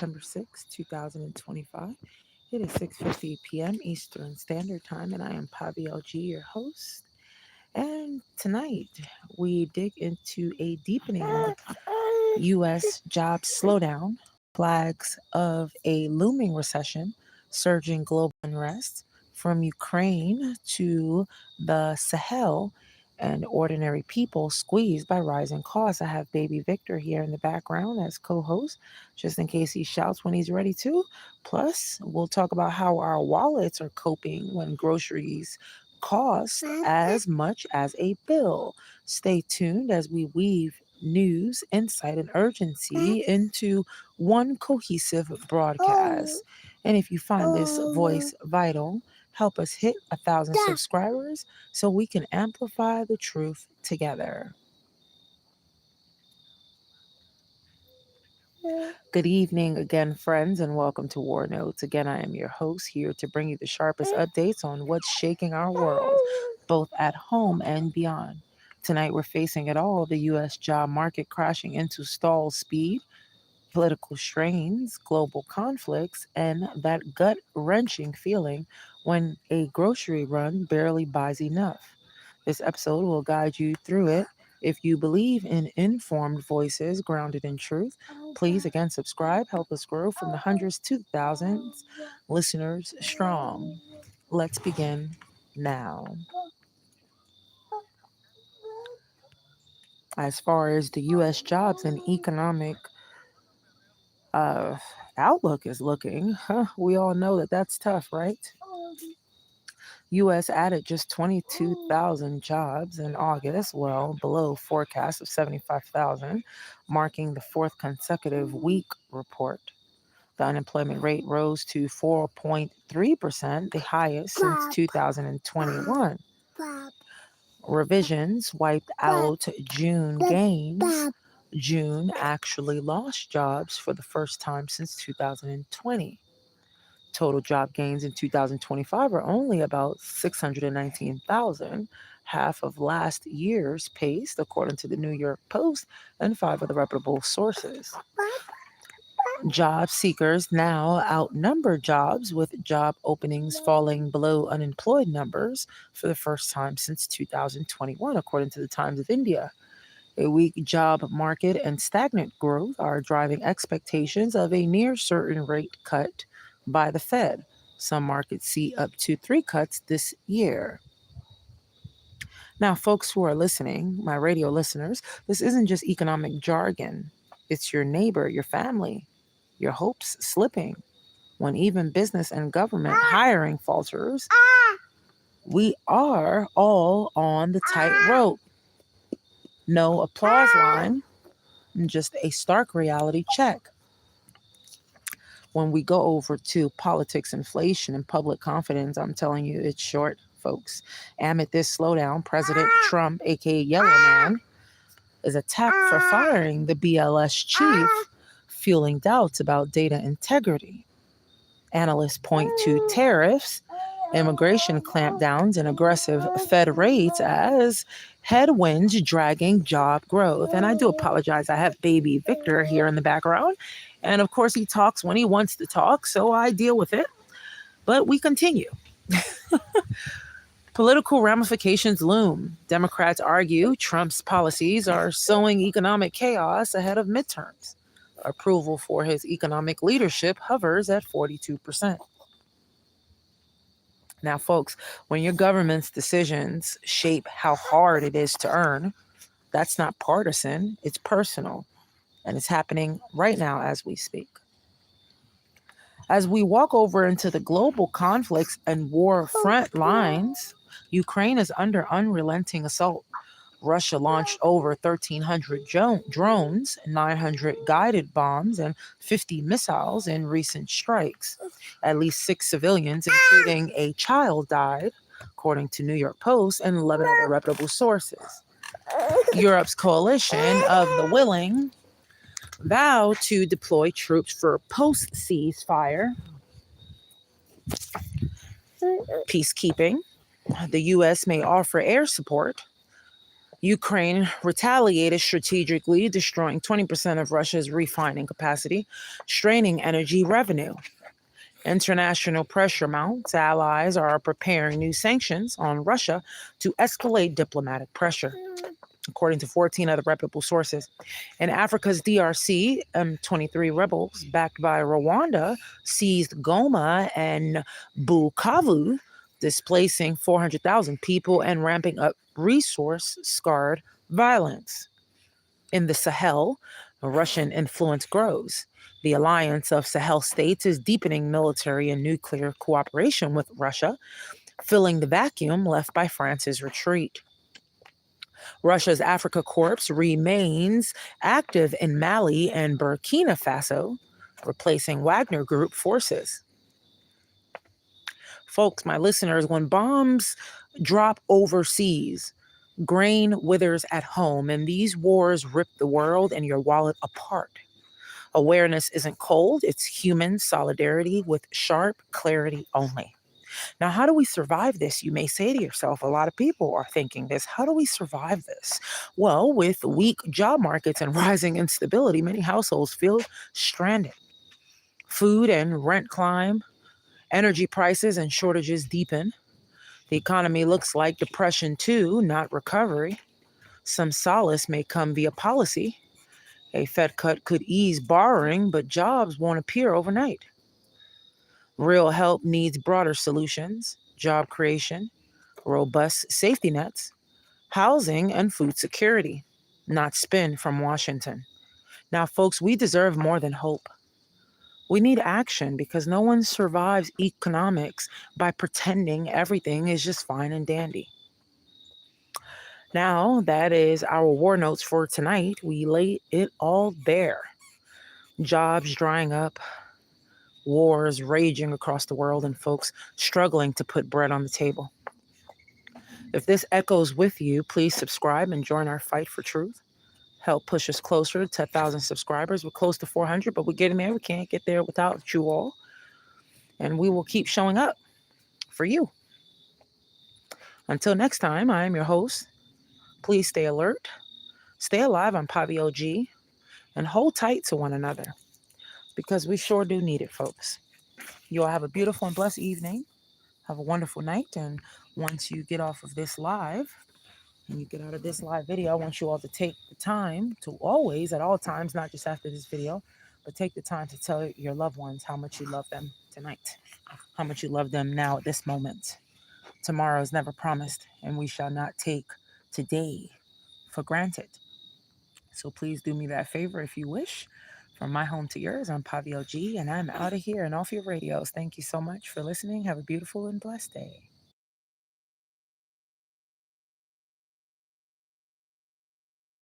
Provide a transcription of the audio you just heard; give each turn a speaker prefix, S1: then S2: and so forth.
S1: September 6th, 2025. It is 6:50 p.m. Eastern Standard Time, and I am Pavi LG, your host. And tonight, we dig into a deepening U.S. job slowdown, flags of a looming recession, surging global unrest from Ukraine to the Sahel, and ordinary people squeezed by rising costs. I have baby Victor here in the background as co host, just in case he shouts when he's ready to. Plus, we'll talk about how our wallets are coping when groceries cost as much as a bill. Stay tuned as we weave news, insight, and urgency into one cohesive broadcast. And if you find this voice vital, help us hit 1,000 subscribers so we can amplify the truth together. Good evening again, friends, and welcome to War Notes. Again, I am your host here to bring you the sharpest updates on what's shaking our world, both at home and beyond. Tonight, we're facing it all, the U.S. job market crashing into stall speed, political strains, global conflicts, and that gut wrenching feeling when a grocery run barely buys enough. This episode will guide you through it. If you believe in informed voices grounded in truth, please again subscribe. Help us grow from the hundreds to the thousands, listeners strong. Let's begin now. As far as the U.S. jobs and economic uh, outlook is looking, we all know that that's tough, right? U.S. added just 22,000 jobs in August, well below forecast of 75,000, marking the fourth consecutive weak report. The unemployment rate rose to 4.3%, the highest since 2021. Revisions wiped out June gains. June actually lost jobs for the first time since 2020. Total job gains in 2025 are only about 619,000, half of last year's pace, according to the New York Post and five other reputable sources. Job seekers now outnumber jobs, with job openings falling below unemployed numbers for the first time since 2021, according to the Times of India. A weak job market and stagnant growth are driving expectations of a near certain rate cut by the Fed. Some markets see up to three cuts this year. Now, folks who are listening, my radio listeners, this isn't just economic jargon. It's your neighbor, your family, your hopes slipping. When even business and government hiring falters, we are all on the tightrope. No applause line, just a stark reality check. When we go over to politics, inflation, and public confidence, I'm telling you, it's short, folks. Amid this slowdown, President Trump, aka Yellow Man, is attacked for firing the BLS chief, fueling doubts about data integrity. Analysts point to tariffs, immigration clampdowns, and aggressive Fed rates as headwinds dragging job growth. And I do apologize. I have baby Victor here in the background. And of course, he talks when he wants to talk, so I deal with it. But we continue. Political ramifications loom. Democrats argue Trump's policies are sowing economic chaos ahead of midterms. Approval for his economic leadership hovers at 42%. Now, folks, when your government's decisions shape how hard it is to earn, that's not partisan, it's personal. And it's happening right now as we speak. As we walk over into the global conflicts and war front lines, Ukraine is under unrelenting assault. Russia launched over 1,300 drones, 900 guided bombs, and 50 missiles in recent strikes. At least 6 civilians, including a child, died, according to New York Post and 11 other reputable sources. Europe's coalition of the willing vow to deploy troops for post-ceasefire peacekeeping. The U.S. may offer air support, Ukraine retaliated strategically, destroying 20% of Russia's refining capacity, straining energy revenue. International pressure mounts. Allies are preparing new sanctions on Russia to escalate diplomatic pressure, according to 14 other reputable sources. In Africa's DRC, M23 rebels backed by Rwanda seized Goma and Bukavu, displacing 400,000 people and ramping up resource-scarred violence. In the Sahel, Russian influence grows. The alliance of Sahel states is deepening military and nuclear cooperation with Russia, filling the vacuum left by France's retreat. Russia's Africa Corps remains active in Mali and Burkina Faso, replacing Wagner Group forces. Folks, my listeners, when bombs drop overseas, grain withers at home, and these wars rip the world and your wallet apart. Awareness isn't cold, it's human solidarity with sharp clarity only. Now, how do we survive this? You may say to yourself, a lot of people are thinking this. How do we survive this? Well, with weak job markets and rising instability, many households feel stranded. Food and rent climb, energy prices and shortages deepen. The economy looks like depression too, not recovery. Some solace may come via policy. A Fed cut could ease borrowing, but jobs won't appear overnight. Real help needs broader solutions, job creation, robust safety nets, housing, and food security, not spin from Washington. Now, folks, we deserve more than hope. We need action because no one survives economics by pretending everything is just fine and dandy. Now, that is our war notes for tonight. We lay it all bare. Jobs drying up, wars raging across the world, and folks struggling to put bread on the table. If this echoes with you, please subscribe and join our fight for truth. Help push us closer to 10,000 subscribers. We're close to 400, but we're getting there. We can't get there without you all. And we will keep showing up for you. Until next time, I am your host. Please stay alert, stay alive on Pavi OG, and hold tight to one another because we sure do need it, folks. You all have a beautiful and blessed evening. Have a wonderful night. And once you get off of this live, and you get out of this live video, I want you all to take the time to always, at all times, not just after this video, but take the time to tell your loved ones how much you love them tonight, how much you love them now at this moment. Tomorrow is never promised, and we shall not take today for granted. So please do me that favor if you wish. From my home to yours, I'm Pavi OG, and I'm out of here and off your radios. Thank you so much for listening. Have a beautiful and blessed day.